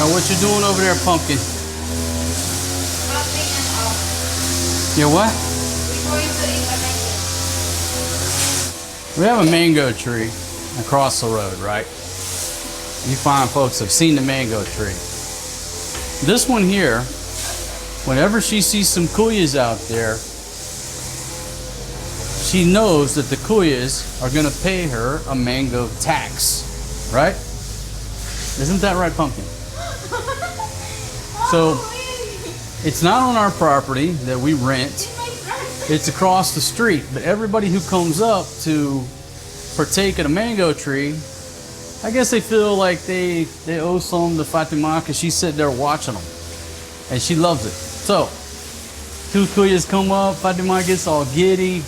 What you doing over there, pumpkin? Popping and off. You what? We're going to eat a mango. We have a mango tree across the road, right? You fine folks have seen the mango tree. This one here, whenever she sees some cuyas out there, she knows that the cuyas are going to pay her a mango tax, right? Isn't that right, pumpkin? So it's not on our property that we rent. It's across the street. But everybody who comes up to partake at a mango tree, I guess they feel like they owe some to Fatima because she's sitting there watching them. And she loves it. So, two cuyas come up, Fatima gets all giddy.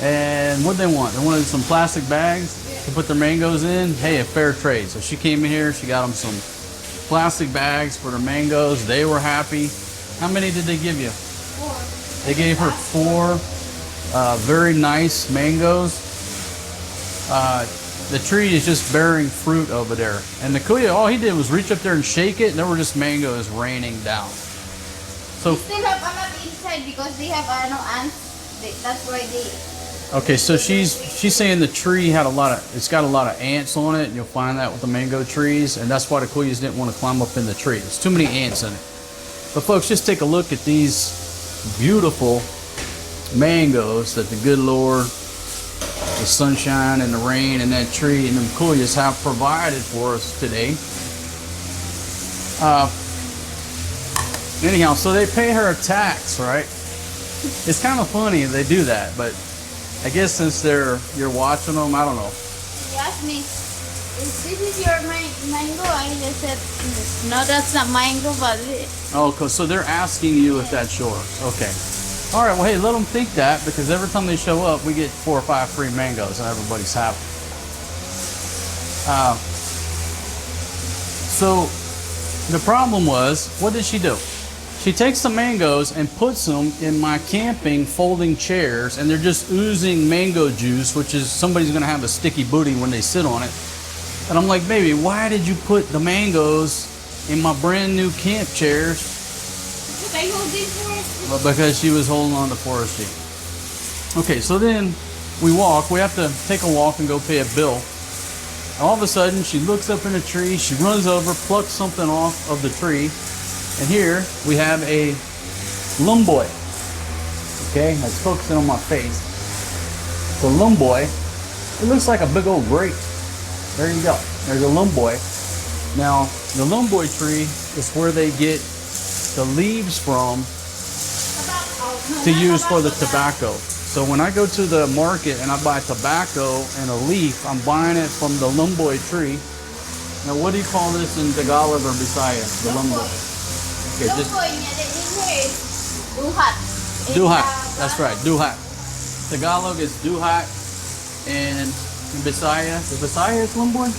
And what they want? They wanted some plastic bags to put their mangoes in. Hey, a fair trade. So she came in here, she got them some plastic bags for their mangoes. They were happy. How many did they give you? 4. They gave her 4 very nice mangoes. The tree is just bearing fruit over there. And the kuya, all he did was reach up there and shake it, and there were just mangoes raining down. So We still have a lot inside because they have ants. That's why they... okay, so she's saying the tree had it's got a lot of ants on it, and you'll find that with the mango trees, and that's why the cuyas didn't want to climb up in the tree. There's too many ants in it. But folks, just take a look at these beautiful mangoes that the good Lord, the sunshine and the rain and that tree and them cuyas have provided for us today. Anyhow, so they pay her a tax, right? It's kind of funny they do that, but I guess since you're watching them, I don't know. He asked me, this is your mango? I just said, no, that's not mango, but... Oh, so they're asking you if that's yours. Okay. All right, well, hey, let them think that, because every time they show up, we get 4 or 5 free mangoes, and everybody's happy. So the problem was, what did she do? She takes the mangoes and puts them in my camping folding chairs, and they're just oozing mango juice, which is somebody's going to have a sticky booty when they sit on it. And I'm like, baby, why did you put the mangoes in my brand new camp chairs? Because I hold these for it. Well, because she was holding on to Forest G. Okay, so then we have to take a walk and go pay a bill. All of a sudden, she looks up in a tree, she runs over, plucks something off of the tree, and here we have a lumboy. Okay, that's focusing on my face. The lumboy, it looks like a big old grape. There you go. There's a lumboy. Now, the lumboy tree is where they get the leaves from to use for the tobacco. So when I go to the market and I buy tobacco and a leaf, I'm buying it from the lumboy tree. Now, what do you call this in Tagalog or Bisaya? The lumboy. Okay, just duhat. duhat. That's right, duhat. Tagalog is duhat, and in Bisaya, the Bisaya is lumboy.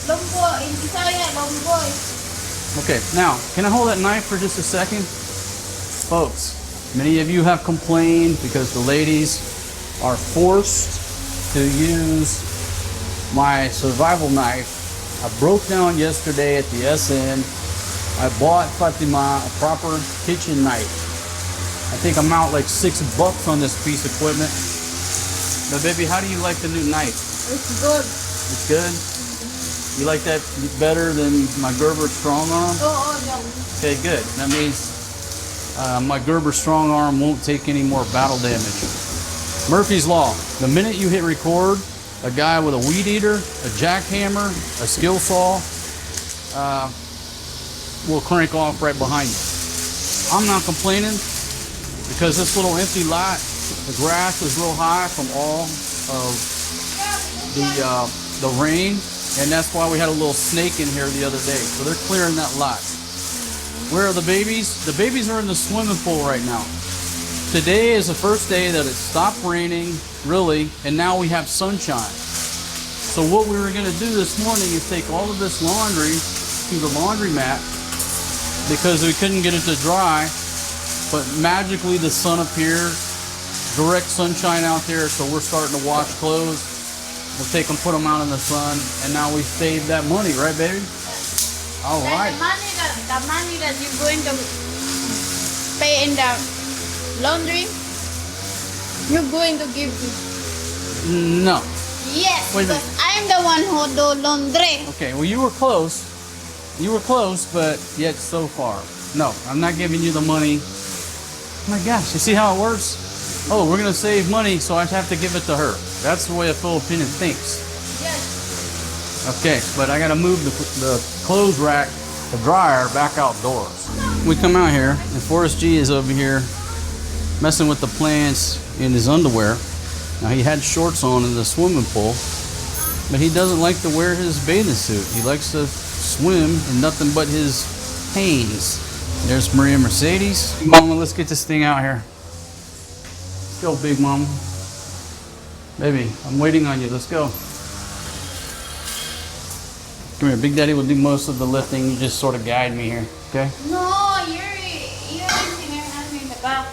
Lumboy in Bisaya, lumboy. Okay, now can I hold that knife for just a second, folks? Many of you have complained because the ladies are forced to use my survival knife. I broke down yesterday at the SN. I bought Fatima a proper kitchen knife. I think I'm out like $6 on this piece of equipment. But baby, how do you like the new knife? It's good. It's good? You like that better than my Gerber strong arm? Oh, no. Okay, good. That means my Gerber strong arm won't take any more battle damage. Murphy's Law. The minute you hit record, a guy with a weed eater, a jackhammer, a skill saw, will crank off right behind you. I'm not complaining because this little empty lot, the grass is real high from all of the rain, and that's why we had a little snake in here the other day. So they're clearing that lot. Where are the babies? The babies are in the swimming pool right now. Today is the first day that it stopped raining, really, and now we have sunshine. So what we were gonna do this morning is take all of this laundry to the laundromat because we couldn't get it to dry, but magically the sun appeared, direct sunshine out there, so we're starting to wash clothes. We'll take them, put them out in the sun, and now we saved that money, right, baby? All right. The money the money that you're going to pay in the laundry, you're going to give me. No. Yes, Wait a because I'm the one who do laundry. Okay, well, you were close. You were close, but yet so far. No, I'm not giving you the money. Oh my gosh, you see how it works? Oh, we're going to save money, so I have to give it to her. That's the way a Filipino thinks. Yes. Okay, but I got to move the clothes rack, the dryer, back outdoors. We come out here, and Forrest G is over here messing with the plants in his underwear. Now, he had shorts on in the swimming pool, but he doesn't like to wear his bathing suit. He likes to swim in nothing but his Hanes. There's Maria Mercedes. Mama, let's get this thing out here. Let's go, big mama. Baby, I'm waiting on you. Let's go. Come here. Big Daddy will do most of the lifting. You just sort of guide me here, okay? No, you're lifting and I'm in the back.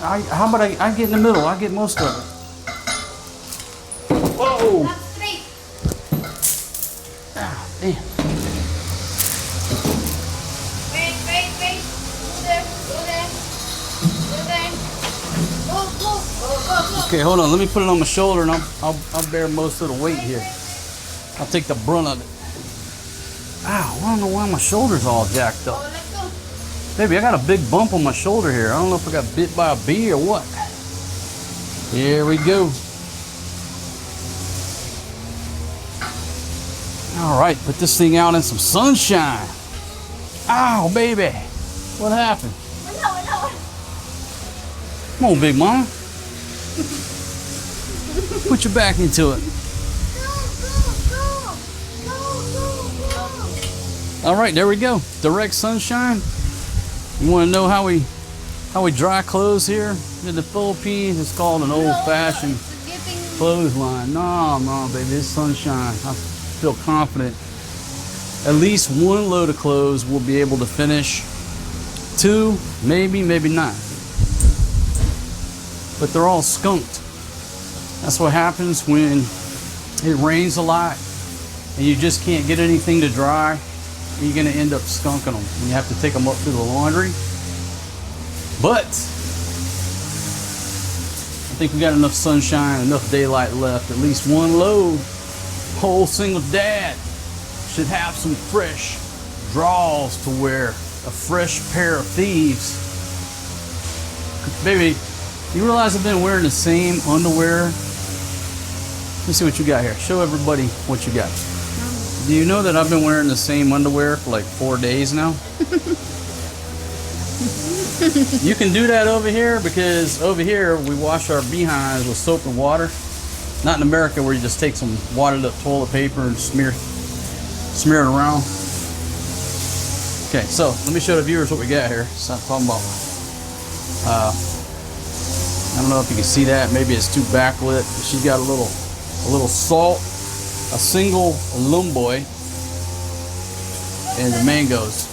How about I get in the middle? I get most of it. Whoa! Not straight. Ah, damn. Wait. Go there. Go. Okay, hold on. Let me put it on my shoulder, and I'll bear most of the weight here. I'll take the brunt of it. Ow! I don't know why my shoulder's all jacked up. Oh, let's go. Baby, I got a big bump on my shoulder here. I don't know if I got bit by a bee or what. Here we go. All right, put this thing out in some sunshine. Ow, baby. What happened? No. Come on, big mama. Put your back into it. Go. All right, there we go. Direct sunshine. You want to know how we dry clothes here in the Philippines? It's called an old-fashioned clothesline. No, baby, it's sunshine. I feel confident. At least one load of clothes we'll be able to finish. 2, maybe not. But they're all skunked. That's what happens when it rains a lot and you just can't get anything to dry. You're gonna end up skunking them. You have to take them up to the laundry. But I think we got enough sunshine, enough daylight left. At least one load. Whole single dad should have some fresh draws to wear. A fresh pair of thieves. Baby, you realize I've been wearing the same underwear? Let me see what you got here. Show everybody what you got. Do you know that I've been wearing the same underwear for like 4 days now? You can do that over here because over here we wash our behinds with soap and water. Not in America where you just take some watered up toilet paper and smear it around. Okay, so let me show the viewers what we got here. So I'm talking about, I don't know if you can see that. Maybe it's too backlit. She's got a little salt, a single lumboy, and the mangoes.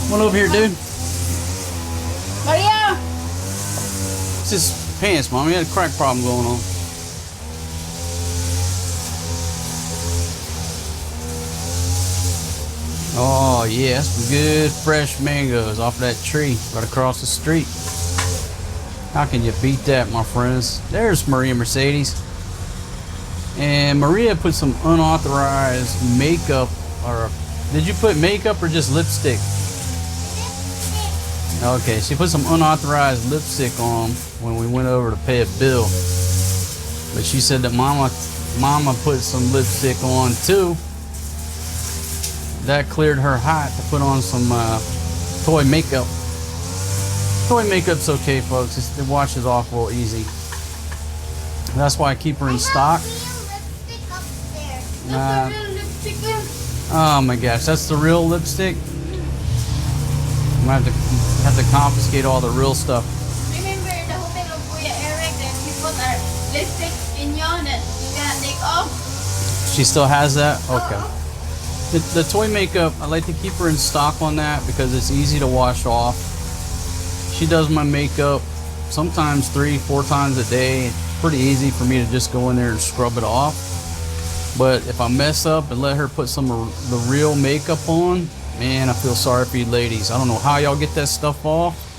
Come on over here, dude. Maria! It's his pants, Mom. He had a crack problem going on. Oh, yeah, some good fresh mangoes off that tree right across the street. How can you beat that, my friends? There's Maria Mercedes. And Maria put some unauthorized makeup, or did you put makeup or just lipstick? Okay, she put some unauthorized lipstick on when we went over to pay a bill. But she said that Mama put some lipstick on too. That cleared her hot to put on some toy makeup. Toy makeup's okay, folks. It washes off real easy. That's why I keep her in stock. Oh my gosh, that's the real lipstick? I'm gonna have to confiscate all the real stuff. Remember the hotel of Kuya Eric that he put our lipstick in you that you gotta take off? She still has that? Okay. The toy makeup, I like to keep her in stock on that because it's easy to wash off. She does my makeup sometimes 3-4 times a day. It's pretty easy for me to just go in there and scrub it off. But if I mess up and let her put some of the real makeup on, Man, I feel sorry for you ladies. I don't know how y'all get that stuff off.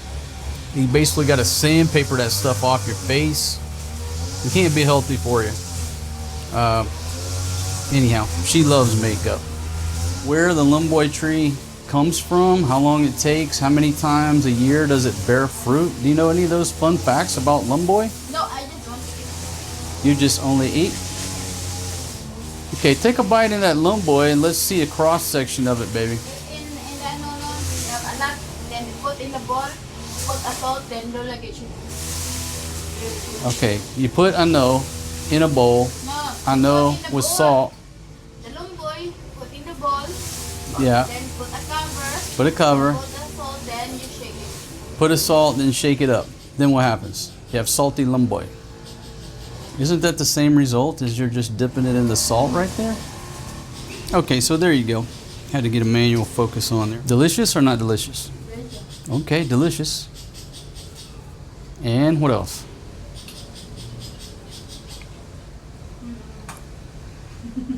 You basically got to sandpaper that stuff off your face. It can't be healthy for you. Anyhow, she loves makeup. Where the lumboy tree comes from, how long it takes, how many times a year does it bear fruit? Do you know any of those fun facts about lumboy? No, I just want to eat. You just only eat? Okay, take a bite in that lumboy and let's see a cross section of it, baby. In the no, you have a lot, then put in the bowl, put a salt, then do like it. Okay, you put ano in a bowl. No, Ano put in the with bowl. salt. The lumboy, put in the bowl. Yeah. Then put a cover. Put a cover. Put the salt, then you shake it. Put a salt, then shake it up. Then what happens? You have salty lumboy. Isn't that the same result as you're just dipping it in the salt right there? Okay, so there you go. Had to get a manual focus on there. Delicious or not delicious? Okay, delicious. And what else?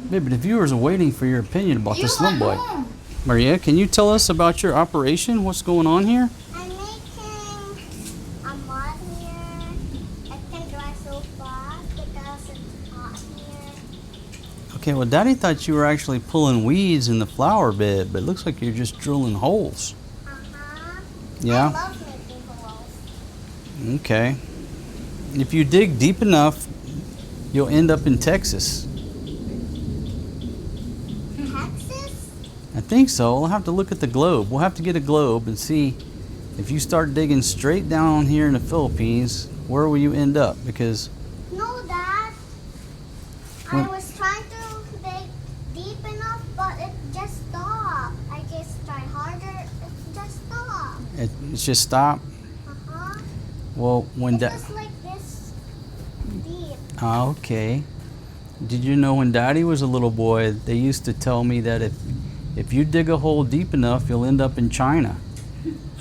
Maybe the viewers are waiting for your opinion about this lumboy. Maria, can you tell us about your operation? What's going on here? I'm making a mud here. It can dry so fast because it's hot here. Okay, well, Daddy thought you were actually pulling weeds in the flower bed, but it looks like you're just drilling holes. Uh-huh. Yeah? I love making holes. Okay. If you dig deep enough, you'll end up in Texas. Texas? I think so. We'll have to look at the globe. We'll have to get a globe and see if you start digging straight down here in the Philippines, where will you end up? Because No, Dad. When- I was trying to dig deep enough, but it just stopped. I just tried harder. It just stopped. it's just stop. Uh-huh. Well, when It that. was like this deep. Okay. Did you know when Daddy was a little boy, they used to tell me that if you dig a hole deep enough, you'll end up in China.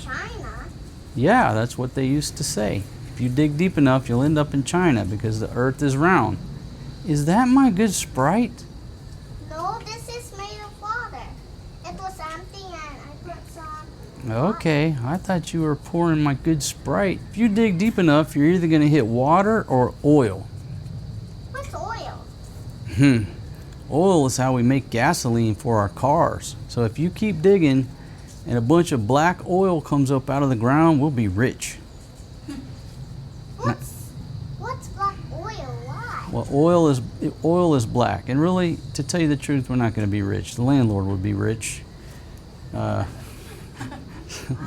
China? Yeah, that's what they used to say. If you dig deep enough, you'll end up in China because the earth is round. Is that my good Sprite? No, this is made of water. It was empty and I put some. Okay, I thought you were pouring my good Sprite. If you dig deep enough, you're either going to hit water or oil. What's oil? Oil is how we make gasoline for our cars. So if you keep digging and a bunch of black oil comes up out of the ground, we'll be rich. What's black oil? Why? Well, oil is black, and really, to tell you the truth, we're not going to be rich. The landlord would be rich.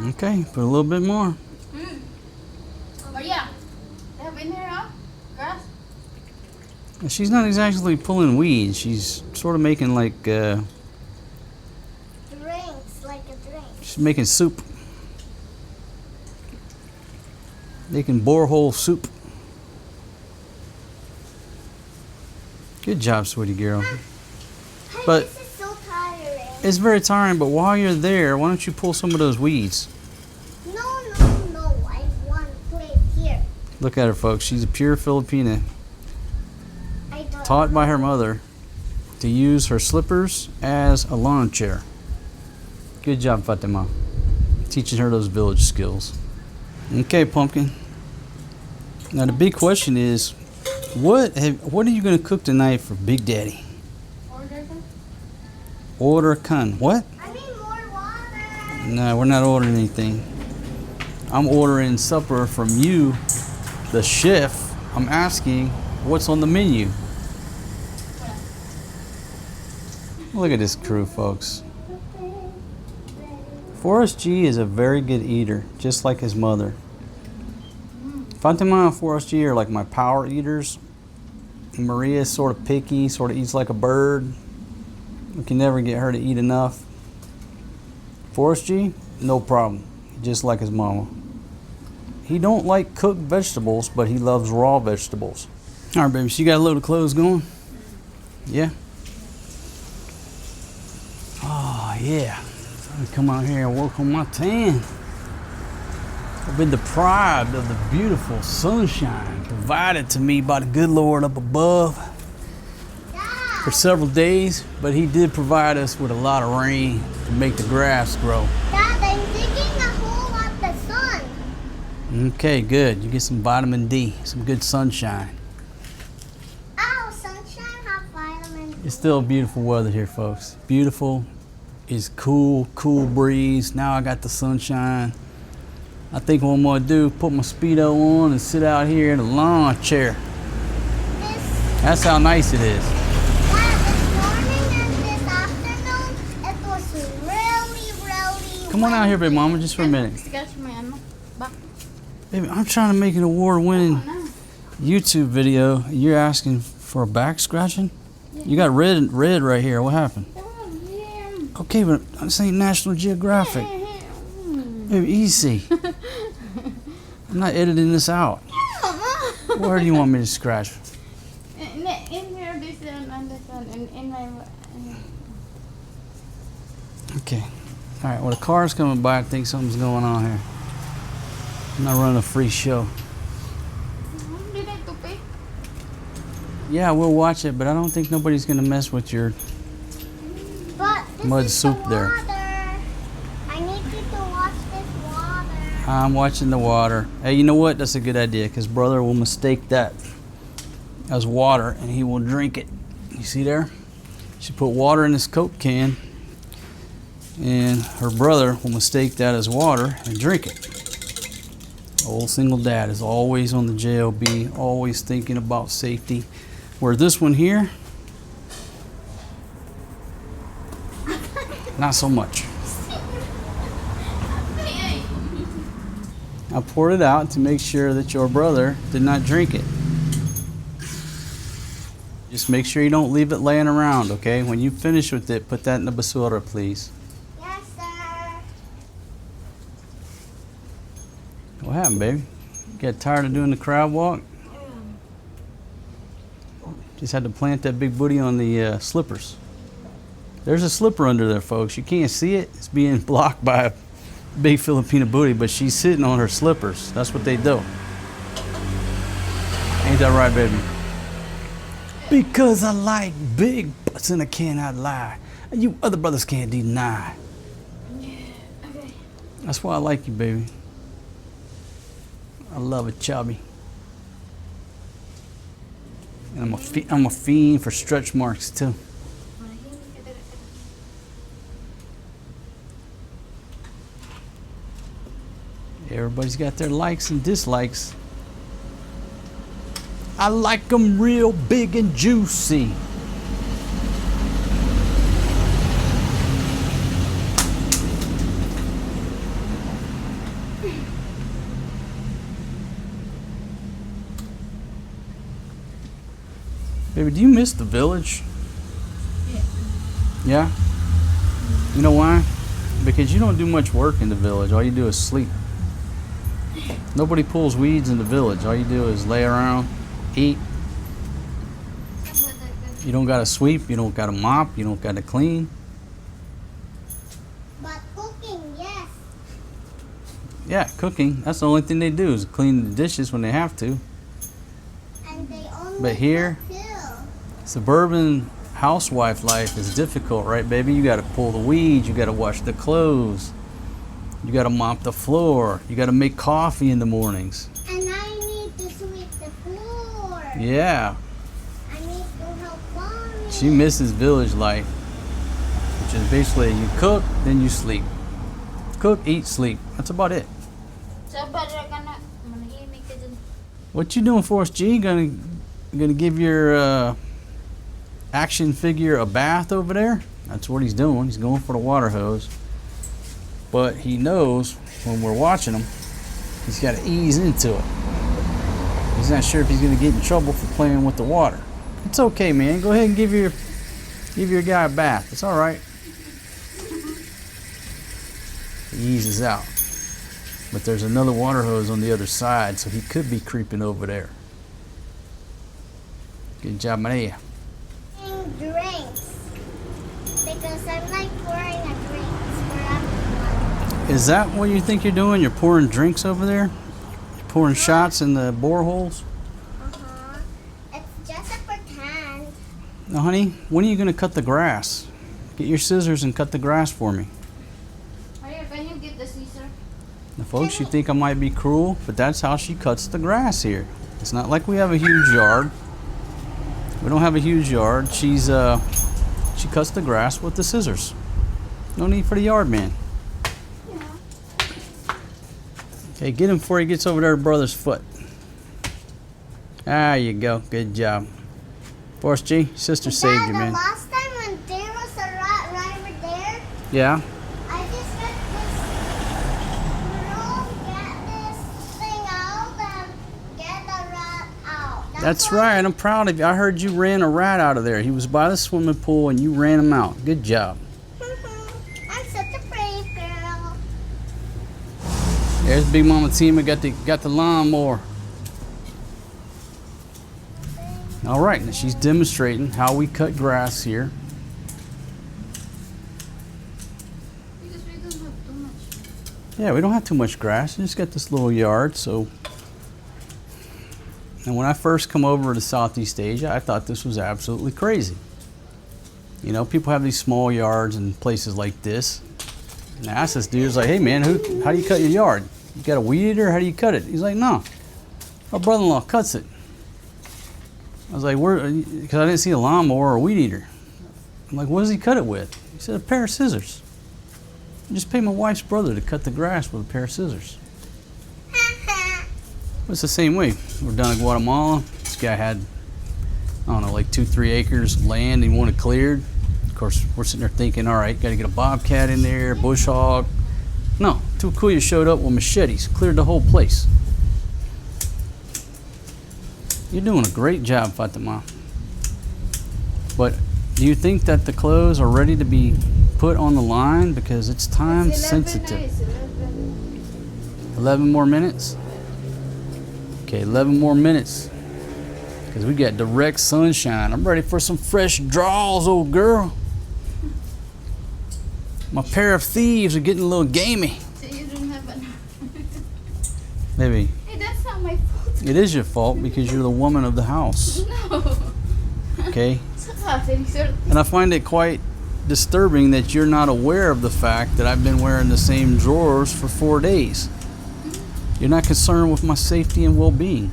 Okay, put a little bit more. Maria, they have in here, huh? Grass? She's not exactly pulling weeds. She's sort of making like Drinks, like a drink. she's making soup, making borehole soup. Good job, sweetie girl. Hey, But- this is so tiring. It's very tiring, but while you're there, why don't you pull some of those weeds? No. I want to put it here. Look at her, folks. She's a pure Filipina, I don't. taught by her mother to use her slippers as a lawn chair. Good job, Fatima. Teaching her those village skills. Okay, Pumpkin. Now the big question is, what are you going to cook tonight for Big Daddy? Order con. What? I need more water. No, we're not ordering anything. I'm ordering supper from you, the chef. I'm asking what's on the menu. Look at this crew, folks. Forrest G is a very good eater, just like his mother. Fatima and Forrest G are like my power eaters. Maria is sort of picky, sort of eats like a bird. We can never get her to eat enough. Forrest G, no problem. Just like his mama. He don't like cooked vegetables, but he loves raw vegetables. All right, baby, so you got a load of clothes going? Yeah? Oh, yeah. I'm gonna come out here and work on my tan. I've been deprived of the beautiful sunshine provided to me by the good Lord up above for several days, but he did provide us with a lot of rain. to make the grass grow. Dad, I'm digging a hole at the sun. Okay, good. You get some vitamin D, some good sunshine. Oh, sunshine have vitamin D. It's still beautiful weather here, folks. Beautiful. It's cool breeze. Now I got the sunshine. I think what I'm gonna do, put my Speedo on and sit out here in a lawn chair. That's how nice it is. This morning and this afternoon, it was really Come on out here, baby mama, just for a minute. Scratch my ano. Back. Baby, I'm trying to make an award-winning No. YouTube video. You're asking for a back scratching? You got red right here. What happened? Okay, but this ain't National Geographic. Baby, easy. I'm not editing this out. Where do you want me to scratch? In here, this one, and this one, and in my. Okay. All right, well, the car's coming by. I think something's going on here. I'm not running a free show. Did I to pay? Yeah, we'll watch it, but I don't think nobody's going to mess with your But this mud is soup the there. water. I need you to watch this water. I'm watching the water. Hey, you know what? That's a good idea, because brother will mistake that as water, and he will drink it. You see there? She put water in this Coke can, and her brother will mistake that as water and drink it. Old single dad is always on the JOB, always thinking about safety. Where this one here, not so much. I poured it out to make sure that your brother did not drink it. Just make sure you don't leave it laying around, okay? When you finish with it, put that in the basura, please. Yes, sir. What happened, baby? You got tired of doing the crab walk? Just had to plant that big booty on the slippers. There's a slipper under there, folks. You can't see it. It's being blocked by a big Filipina booty, but she's sitting on her slippers. That's what they do. Ain't that right, baby? Because I like big butts and I cannot lie. And you other brothers can't deny. Okay. That's why I like you, baby. I love it, chubby. And I'm a fiend for stretch marks, too. Everybody's got their likes and dislikes. I like them real big and juicy. Baby, do you miss the village? Yeah? You know why? Because you don't do much work in the village. All you do is sleep. Nobody pulls weeds in the village. All you do is lay around, eat. You don't gotta sweep, you don't gotta mop, you don't gotta clean. But cooking, yes. Yeah, cooking. That's the only thing they do is clean the dishes when they have to. And they only But here, cook too. suburban housewife life is difficult, right, baby? You gotta pull the weeds, you gotta wash the clothes, you gotta mop the floor, you gotta make coffee in the mornings. And I need to sweep the floor. Yeah, I need to help mommy. she misses village life, which is basically you cook, then you sleep. Cook, eat, sleep. That's about it. Sabar ka na. Manahimik ka dyan. What you doing for us, G? Gonna give your action figure a bath over there? That's what he's doing. He's going for the water hose. But he knows when we're watching him, he's got to ease into it. He's not sure if he's gonna get in trouble for playing with the water. It's okay, man. Go ahead and give your guy a bath. It's all right. He eases out. But there's another water hose on the other side, so he could be creeping over there. Good job, Maria. Drinks. Because I like pouring a drinks for everyone. Is that what you think you're doing? You're pouring drinks over there? You're pouring shots in the boreholes? Uh-huh. It's just a pretend. Now, honey, when are you going to cut the grass? Get your scissors and cut the grass for me. Can you get the scissor? Now, folks, you think I might be cruel, but that's how she cuts the grass here. It's not like we have a huge yard. We don't have a huge yard. She cuts the grass with the scissors. No need for the yard man. Yeah. Okay, get him before he gets over there to brother's foot. There you go. Good job. Forrest G, sister saved you, man. The last time when there was a rat right over there, Yeah? I just got this broom, get this thing out, and get the rat out. That's all. right. I'm proud of you. I heard you ran a rat out of there. He was by the swimming pool and you ran him out. Good job. I'm such a brave girl. There's Big Mama Tima got the lawnmower. All right, now she's demonstrating how we cut grass here. Because we don't have too much. Yeah, we don't have too much grass. We just got this little yard, so. And when I first come over to Southeast Asia, I thought this was absolutely crazy. You know, people have these small yards in places like this. And I asked this dude, I was like, hey man, how do you cut your yard? You got a weed eater? How do you cut it? He's like, no, my brother-in-law cuts it. I was like, because I didn't see a lawnmower or a weed eater. I'm like, what does he cut it with? He said, a pair of scissors. I just paid my wife's brother to cut the grass with a pair of scissors. It's the same way. We're down in Guatemala. This guy had, I don't know, like 2-3 acres of land he wanted cleared. Of course, we're sitting there thinking, all right, got to get a bobcat in there, bush hog. No, two Kuyas showed up with machetes, cleared the whole place. You're doing a great job, Fatima. But do you think that the clothes are ready to be put on the line? Because it's time sensitive. 11 more minutes? Okay, 11 more minutes. Because we got direct sunshine. I'm ready for some fresh draws, old girl. My pair of thieves are getting a little gamey. So you don't have an. Maybe. Hey, that's not my fault. It is your fault because you're the woman of the house. No. Okay? And And I find it quite disturbing that you're not aware of the fact that I've been wearing the same drawers for 4 days. You're not concerned with my safety and well-being.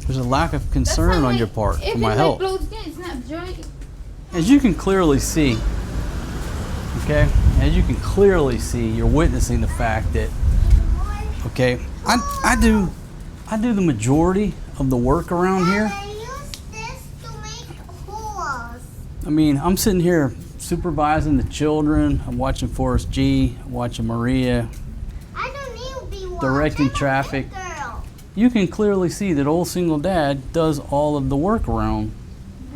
There's a lack of concern on your part for my health. It's not dry. As you can clearly see, okay, as you can clearly see, you're witnessing the fact that, okay, I do the majority of the work around here. I use this to make holes. I mean, I'm sitting here supervising the children. I'm watching Forrest G, I'm watching Maria, I don't need to be directing watching. traffic. I'm a big girl. You can clearly see that old single dad does all of the work around.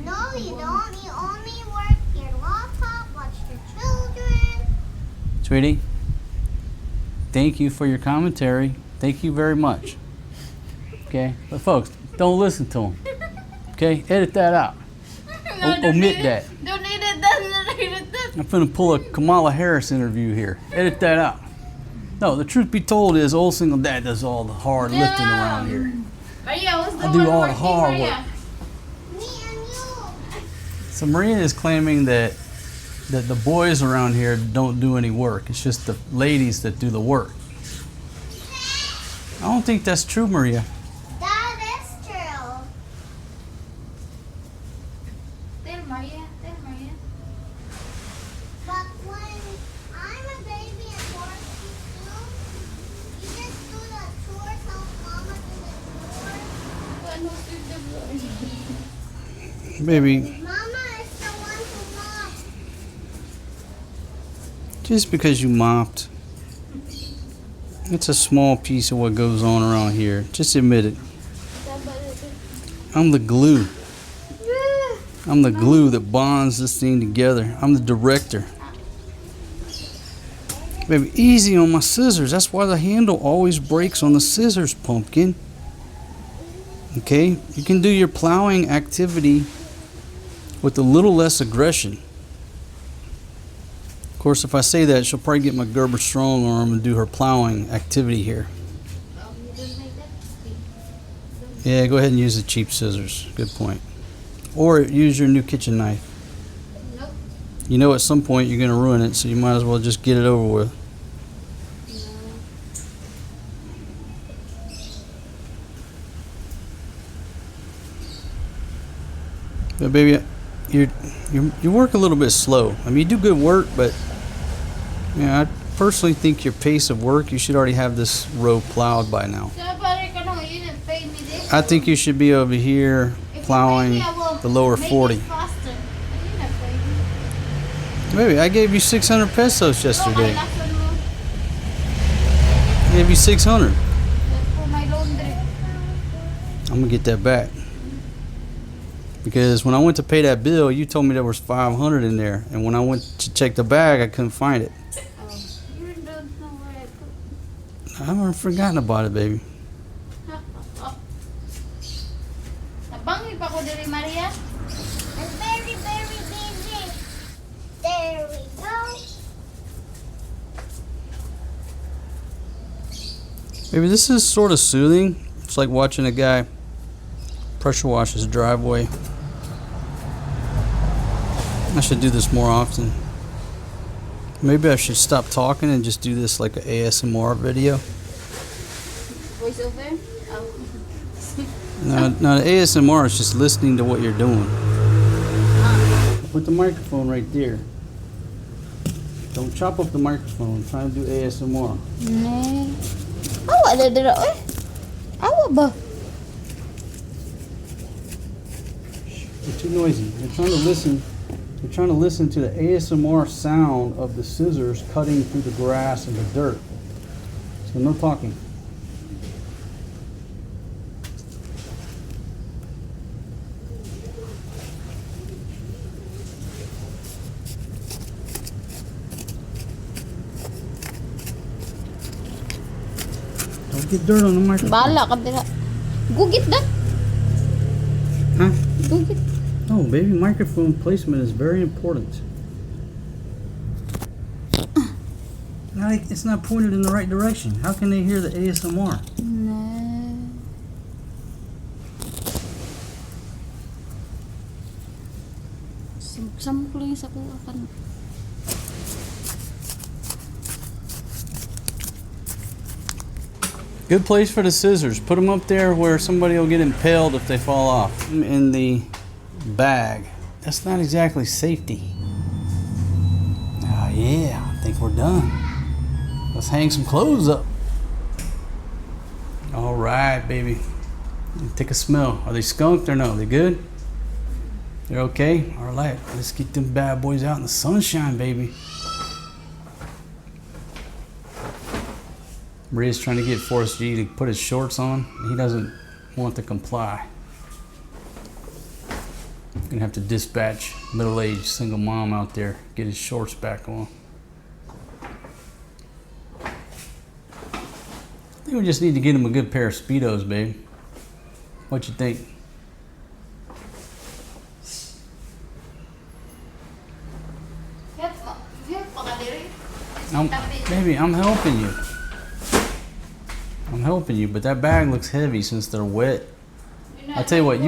No, you don't. You only work your laptop, watch the children. Sweetie, thank you for your commentary. Thank you very much. Okay, but folks, don't listen to him. Okay, edit that out. Omit that. Don't need it. Don't need it. I'm finna pull a Kamala Harris interview here. Edit that out. No, the truth be told is old single dad does all the hard lifting around here. Maria, what's the I do one all the working, hard Maria? work. Me and you. So Maria is claiming that the boys around here don't do any work. It's just the ladies that do the work. I don't think that's true, Maria. That is true. Tell Maria. Tell Maria. But when I'm a baby and work too, you just do the chores, help mama do the chores. Baby, Mama is the one who mops. just because you mopped, it's a small piece of what goes on around here. Just admit it. I'm the glue. I'm the glue that bonds this thing together. I'm the director. Baby, easy on my scissors. That's why the handle always breaks on the scissors, pumpkin. Okay? You can do your plowing activity with a little less aggression. Of course, if I say that, she'll probably get my Gerber strong arm and do her plowing activity here. You don't make that. Yeah, go ahead and use the cheap scissors. Good point. Or use your new kitchen knife. Nope. You know at some point you're going to ruin it, so you might as well just get it over with. But baby, you work a little bit slow. I mean, you do good work, but yeah, I personally think your pace of work, you should already have this row plowed by now. I think you should be over here plowing the lower 40. Baby, I gave you 600 pesos yesterday. I gave you 600. I'm gonna get that back. Because when I went to pay that bill, you told me there was 500 in there. And when I went to check the bag, I couldn't find it. You don't know where I put. I haven't forgotten about it, baby. Nabangi pa ko diri, Maria. I'm very, very busy. There we go. Baby, this is sort of soothing. It's like watching a guy pressure wash his driveway. I should do this more often. Maybe I should stop talking and just do this like an ASMR video. Voice over? Oh. No, the ASMR is just listening to what you're doing. Put the microphone right there. Don't chop up the microphone. I'm trying to do ASMR. Ne. Awak dah derak eh. Awak ba? You're too noisy. They're trying to listen. They're trying to listen to the ASMR sound of the scissors cutting through the grass and the dirt. So no talking. Don't get dirt on the microphone. Bala ka dira. Gugit dah. Huh? Gugit. No, baby, microphone placement is very important. It's not pointed in the right direction. How can they hear the ASMR? Ne. Sampling sa ko akan. Good place for the scissors. Put them up there where somebody will get impaled if they fall off. In the bag. That's not exactly safety. Oh yeah, I think we're done. Let's hang some clothes up. All right, baby. Take a smell. Are they skunked or no? They good? They're okay? All right, let's get them bad boys out in the sunshine, baby. Maria's trying to get Forrest G to put his shorts on. He doesn't want to comply. Gonna have to dispatch middle-aged single mom out there, get his shorts back on. I think we just need to get him a good pair of Speedos, babe. What you think? Baby, I'm helping you. I'm helping you, but that bag looks heavy since they're wet. I'll tell you what,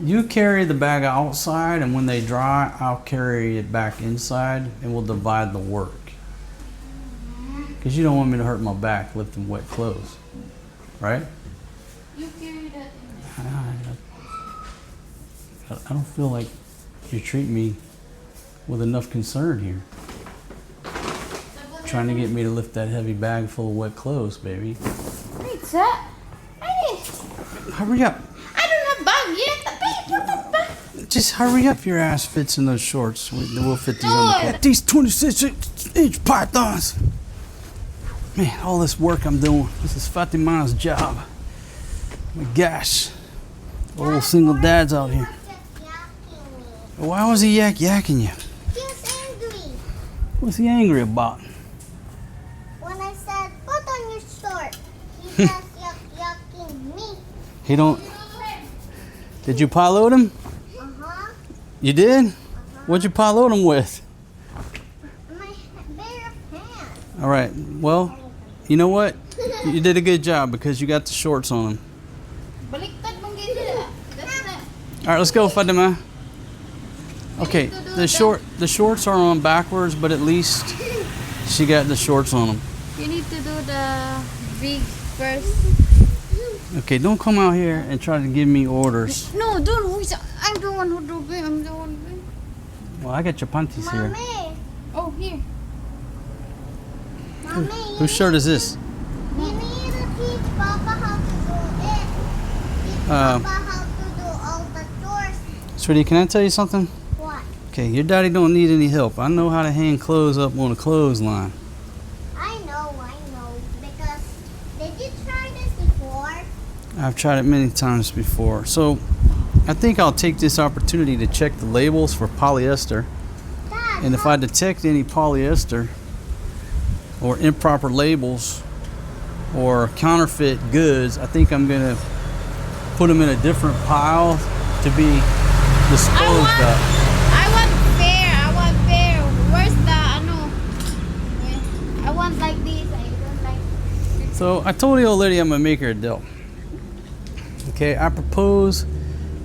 you carry the bag outside, and when they dry, I'll carry it back inside, and we'll divide the work. Because you don't want me to hurt my back lifting wet clothes, right? You carry that in there. I don't feel like you treat me with enough concern here. Trying to get me to lift that heavy bag full of wet clothes, baby. Wait, sir. Hurry up. I don't have bag yet. Put that bag. Just hurry up. Your ass fits in those shorts. We'll fit these on the car. These 26-inch pythons. Man, all this work I'm doing. This is Fatima's job. My gosh. Old single dads out here. Why was he yakking you? He's angry. What's he angry about? When I said, put on your short, he says yucking me. He don't... Did you pilot him? Uh-huh. You did? What'd you pilot him with? My bare pants. All right. Well, you know what? You did a good job because you got the shorts on him. Baliktad mong gid. That's na. All right, let's go, Fatima. Okay, need to do the shorts are on backwards, but at least she got the shorts on them. You need to do the big first. Okay, don't come out here and try to give me orders. No, don't. I'm the one who do big. I'm the one big. Well, I got your panties here. Mommy, Oh, here. Mommy, Whose shirt is this? you need to teach Papa how to do it. Teach Um, Papa how to do all the chores. Sweetie, can I tell you something? What? Okay, your daddy don't need any help. I know how to hang clothes up on a clothesline. I know. Because did you try this before? I've tried it many times before. So, I think I'll take this opportunity to check the labels for polyester. Dad, And if I detect any polyester or improper labels or counterfeit goods, I think I'm going to put them in a different pile to be disposed of. I want fair. Where's the ano? I want like this. I don't like. So I told the old lady I'm going to make her a deal. Okay, I propose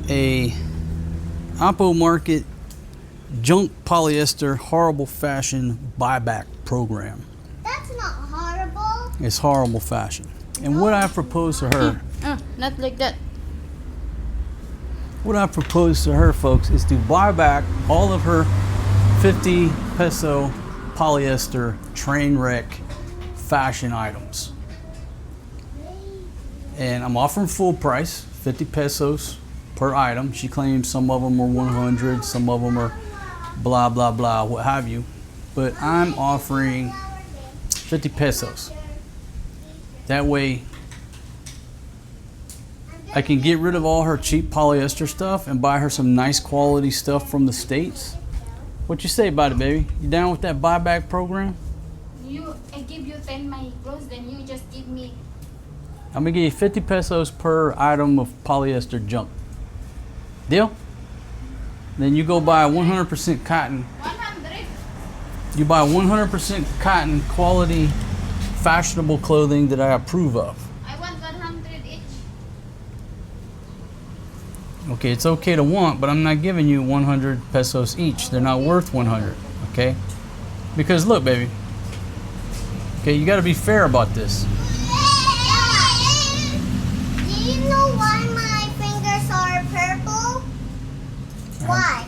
a Oppo Market junk polyester horrible fashion buyback program. that's not horrible. It's horrible fashion. And what I propose to her, Not like that. folks, is to buy back all of her 50 peso polyester train wreck fashion items. And I'm offering full price, 50 pesos per item. She claims some of them are 100, some of them are blah, blah, blah, what have you. But I'm offering 50 pesos. That way I can get rid of all her cheap polyester stuff and buy her some nice quality stuff from the States. What you say about it, baby? You down with that buyback program? I give you 10 my clothes, then you just give me. I'm gonna give you 50 pesos per item of polyester junk. Deal? Then you go buy 100% cotton. 100. You buy 100% cotton quality fashionable clothing that I approve of. I want 100 each. Okay, it's okay to want, but I'm not giving you 100 pesos each. They're not worth 100, okay? Because look, baby. Okay, you gotta be fair about this. Do you know why my fingers are purple? Why?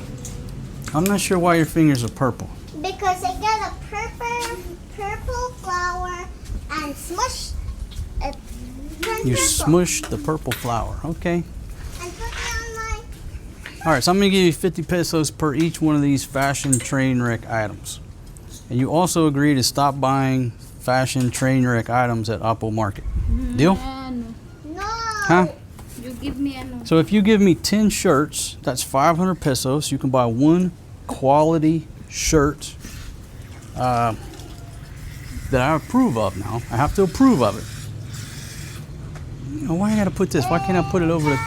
I'm not sure why your fingers are purple. Because I got a purple flower and smush it. You smushed the purple flour, okay? And put it on my. All right, so I'm gonna give you 50 pesos per each one of these fashion train wreck items. And you also agree to stop buying fashion train wreck items at Oppo Market. Deal? No. Huh? You give me ano. So if you give me 10 shirts, that's 500 pesos. You can buy one quality shirt that I approve of now. I have to approve of it. You know, why I gotta put this? Why can't I put it over the...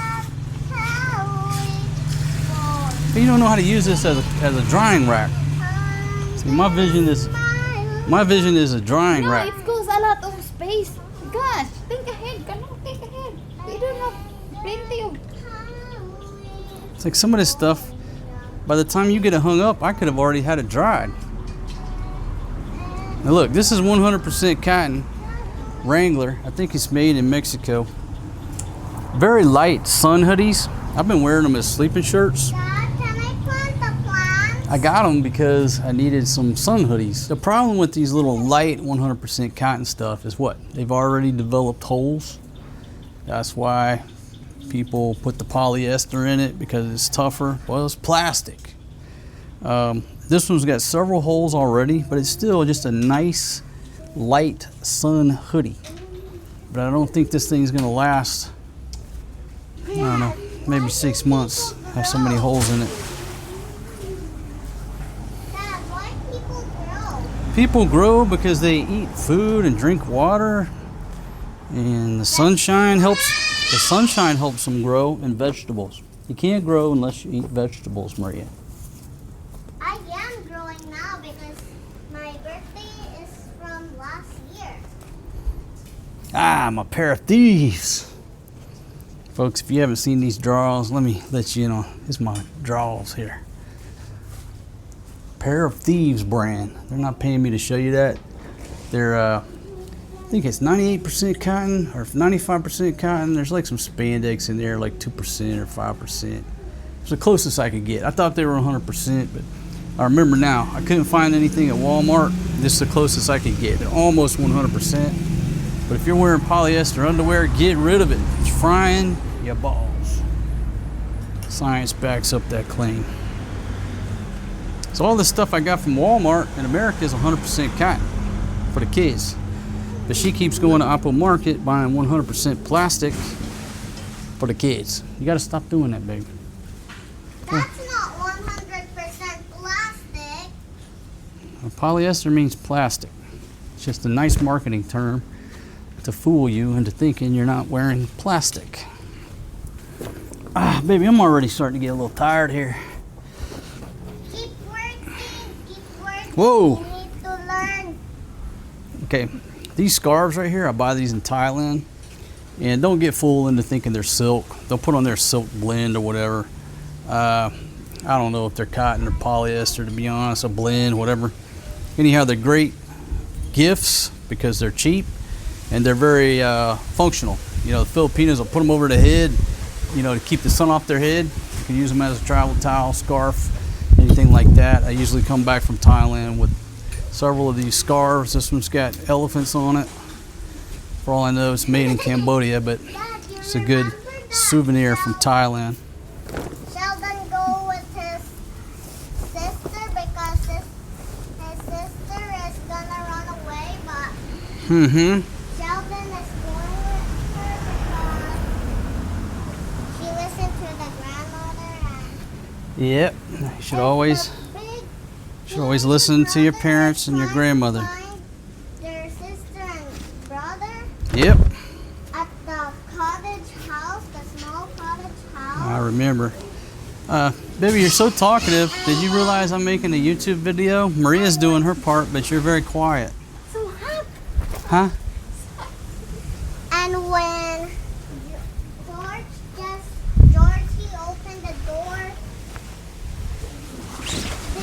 You don't know how to use this as a drying rack. See, my vision is a drying No, rack. it goes a lot of space. Gosh, think ahead. Come on, think ahead. We don't have plenty of. It's like some of this stuff, by the time you get it hung up, I could have already had it dried. Now look, this is 100% cotton Wrangler. I think it's made in Mexico. Very light sun hoodies. I've been wearing them as sleeping shirts. Dad, can I plant the plants? I got them because I needed some sun hoodies. The problem with these little light 100% cotton stuff is what? They've already developed holes. That's why people put the polyester in it, because it's tougher. Well, it's plastic. This one's got several holes already, but it's still just a nice light sun hoodie. But I don't think this thing's gonna last, I don't know, maybe 6 months. Have so many holes in it. Dad, why people grow? People grow because they eat food and drink water, and the sunshine helps them grow, and vegetables. You can't grow unless you eat vegetables, Maria. I am growing now because my birthday is from last year. Ah, I'm a pair of thieves. Folks, if you haven't seen these drawers, let me let you know. It's my drawers here. Pair of Thieves brand. They're not paying me to show you that. They're, I think it's 98% cotton or 95% cotton. There's like some spandex in there, like 2% or 5%. It's the closest I could get. I thought they were 100%, but I remember now. I couldn't find anything at Walmart. This is the closest I could get. They're almost 100%. But if you're wearing polyester underwear, get rid of it. It's frying your balls. Science backs up that claim. So all this stuff I got from Walmart in America is 100% cotton for the kids. But she keeps going to Apple Market buying 100% plastic for the kids. You got to stop doing that, baby. That's not 100% plastic. Well, polyester means plastic. It's just a nice marketing term to fool you into thinking you're not wearing plastic. Ah, baby, I'm already starting to get a little tired here. Keep working. Whoa. You need to learn. Okay, these scarves right here, I buy these in Thailand. And don't get fooled into thinking they're silk. They'll put on their silk blend or whatever. I don't know if they're cotton or polyester, to be honest, a blend, whatever. Anyhow, they're great gifts because they're cheap and they're very functional. You know, the Filipinos will put them over the head, you know, to keep the sun off their head. You can use them as a travel towel, scarf, anything like that. I usually come back from Thailand with several of these scarves. This one's got elephants on it. For all I know, it's made in Cambodia, but it's a good souvenir from Thailand. Sheldon go with his sister because his sister is gonna run away, but Sheldon is going with her because she listened to the grandmother and Yep, you should always listen to your parents and your grandmother. Their sister and brother Yep, at the cottage house, the small cottage house. I remember. Baby, you're so talkative. Did you realize I'm making a YouTube video? Maria's doing her part, but you're very quiet. So happy. Huh? And when Georgie opened the door,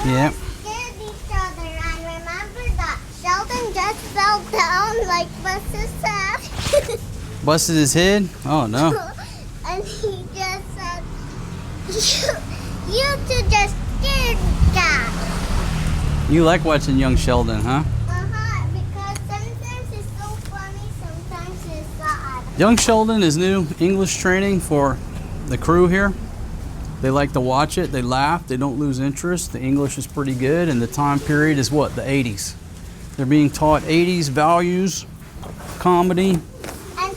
they Yep. scared each other. And remember that Sheldon just fell down like Buster's head. Busted his head? Oh no. And he just said, you two just scared me, Dad. You like watching young Sheldon, huh? Because sometimes it's so funny, sometimes it's sad. Young Sheldon is new English training for the crew here. They like to watch it. They laugh. They don't lose interest. The English is pretty good. And the time period is what? The 80s. They're being taught 80s values, comedy. And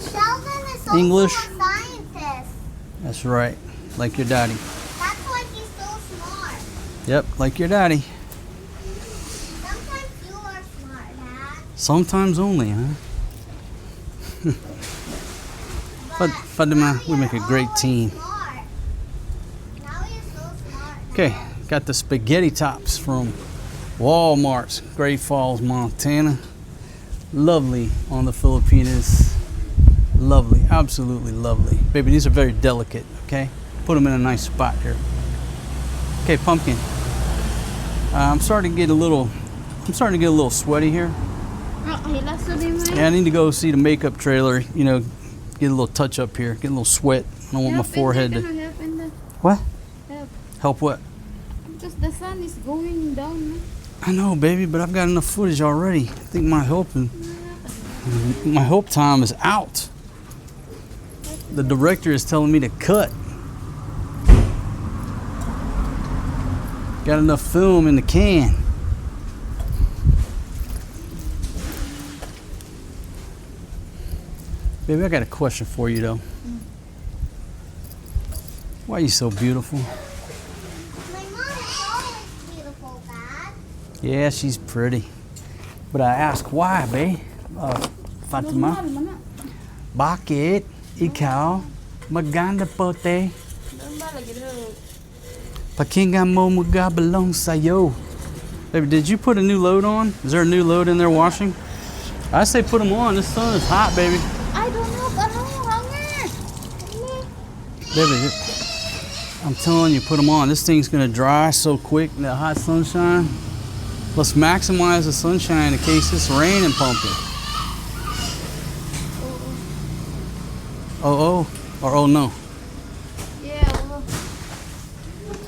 Sheldon is also English. a scientist. That's right. Like your daddy. That's why he's so smart. Yep, like your daddy. Sometimes you are smart, Dad. Sometimes only, huh? But Fatima, now we make a you're great always team. smart. Now you're so smart. Okay, got the spaghetti tops from Walmart's, Great Falls, Montana. Lovely on the Filipinas. Lovely, absolutely lovely. Baby, these are very delicate, okay? Put them in a nice spot here. Okay, pumpkin. I'm starting to get a little sweaty here. Yeah, I need to go see the makeup trailer, you know, get a little touch up here, get a little sweat. I don't want my forehead to... What? Help what? Because the sun is going down. I know, baby, but I've got enough footage already. I think my help time is out. The director is telling me to cut. Got enough film in the can. Baby, I got a question for you though. Why are you so beautiful? My mom is always beautiful, Dad. Yeah, she's pretty. But I ask why, babe? Fatima, bakit ikaw maganda pote? Pakinggan mo magabalong sayo. Baby, did you put a new load on? Is there a new load in there washing? I say put them on. This sun is hot, baby. I don't know, Baby, I'm telling you, put them on. This thing's gonna dry so quick in that hot sunshine. Let's maximize the sunshine in case it's raining, Pumpkin. Oh, or oh no. Yeah.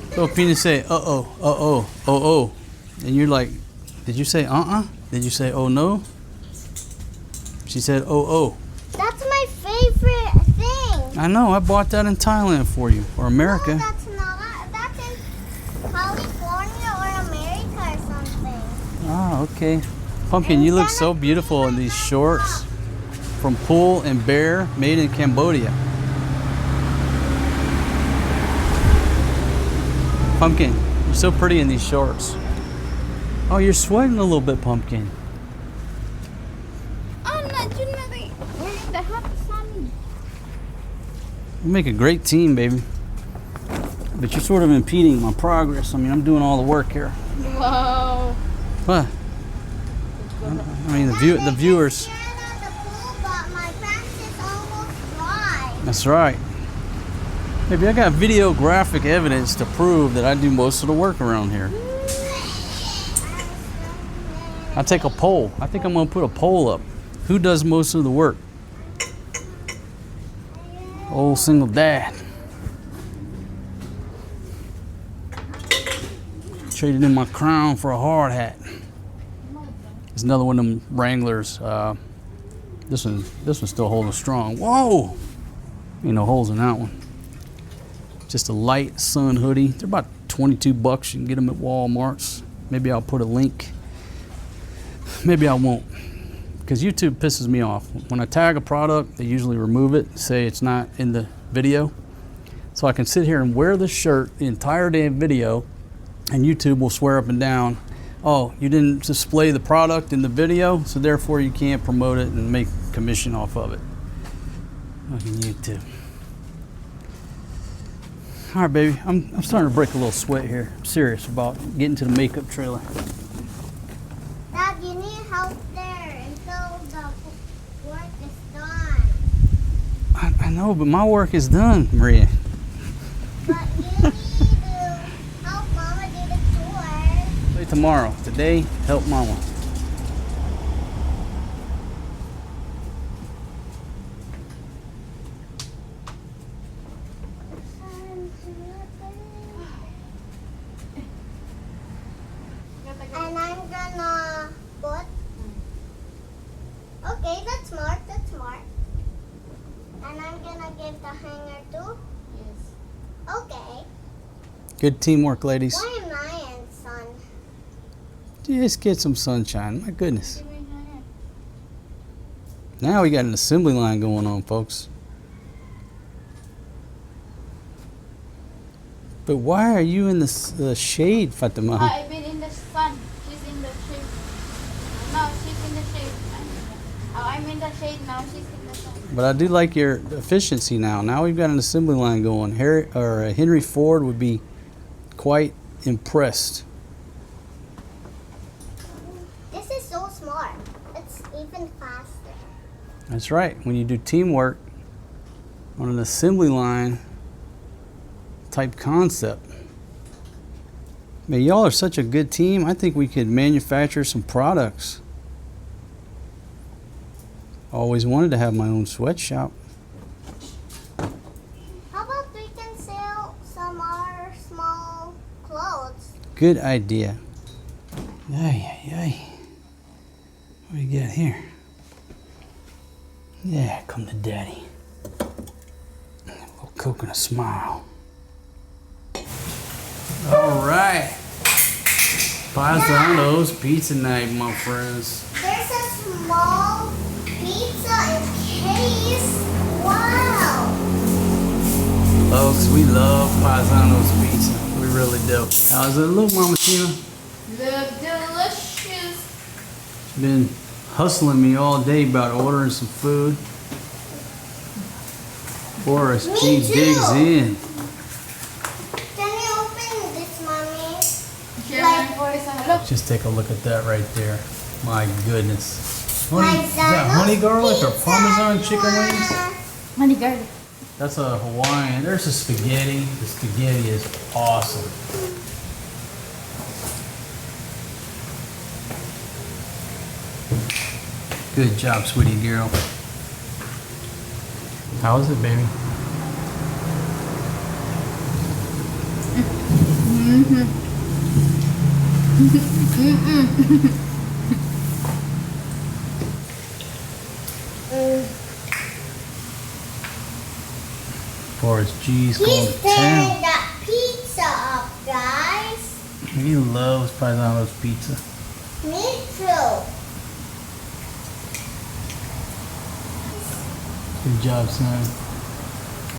Filipina say oh. And you're like, did you say Did you say oh no? She said oh. That's my favorite thing. I know, I bought that in Thailand for you, or America. No, that's not. That's in California or America or something. Ah, okay. Pumpkin, you look so beautiful in these shorts from Pool and Bear, made in Cambodia. Pumpkin, you're so pretty in these shorts. Oh, you're sweating a little bit, Pumpkin. Oh, not you nothing. We're in the hot sun. You make a great team, baby. But you're sort of impeding my progress. I mean, I'm doing all the work here. Wow. What? I mean, the viewers. That's right. Maybe I got videographic evidence to prove that I do most of the work around here. I'll take a poll. I think I'm going to put a poll up. Who does most of the work? Old single dad. Traded in my crown for a hard hat. It's another one of them Wranglers. This one's still holding strong. Whoa! Ain't no holes in that one. Just a light sun hoodie. They're about 22 bucks. You can get them at Walmart's. Maybe I'll put a link. Maybe I won't. Because YouTube pisses me off. When I tag a product, they usually remove it, say it's not in the video. So I can sit here and wear this shirt the entire damn video, and YouTube will swear up and down, oh, you didn't display the product in the video, so therefore you can't promote it and make commission off of it. Fucking YouTube. All right, baby. I'm starting to break a little sweat here. I'm serious about getting to the makeup trailer. Dad, you need help there until the work is done. I know, but my work is done, Maria. But you need to help Mama do the chores. Play tomorrow. Today, help Mama. And I'm gonna put. Okay, that's smart. That's smart. And I'm gonna give the hanger too. Yes. Okay. Good teamwork, ladies. Why am I in sun? Just get some sunshine. My goodness. Now we got an assembly line going on, folks. But why are you in the shade, Fatima? I've been in the sun. She's in the shade. No, she's in the shade. I'm in the shade now. She's in the sun. But I do like your efficiency now. Now we've got an assembly line going. Henry Ford would be quite impressed. This is so smart. It's even faster. That's right. When you do teamwork on an assembly line type concept. Man, y'all are such a good team. I think we could manufacture some products. Always wanted to have my own sweatshop. How about we can sell some of our small clothes? Good idea. Ay. What do you got here? Yeah, come to daddy. A little coconut smile. All right. Paisanos pizza night, my friends. There's a small pizza in case. Wow. Folks, we love Paisanos pizza. We really do. How's it look, Mama Tina? Look delicious. Been hustling me all day about ordering some food. Boris G Me too. digs in. Can you open this, Mommy? Look. Just take a look at that right there. My goodness. Paisanos Is that honey garlic or pizza. Parmesan chicken wings? Honey garlic. That's a Hawaiian. There's a spaghetti. The spaghetti is awesome. Good job, sweetie girl. How is it, baby? Forrest G's going He's to tearing town. that pizza up, guys. He loves Paisano's pizza. Me too. Good job, son.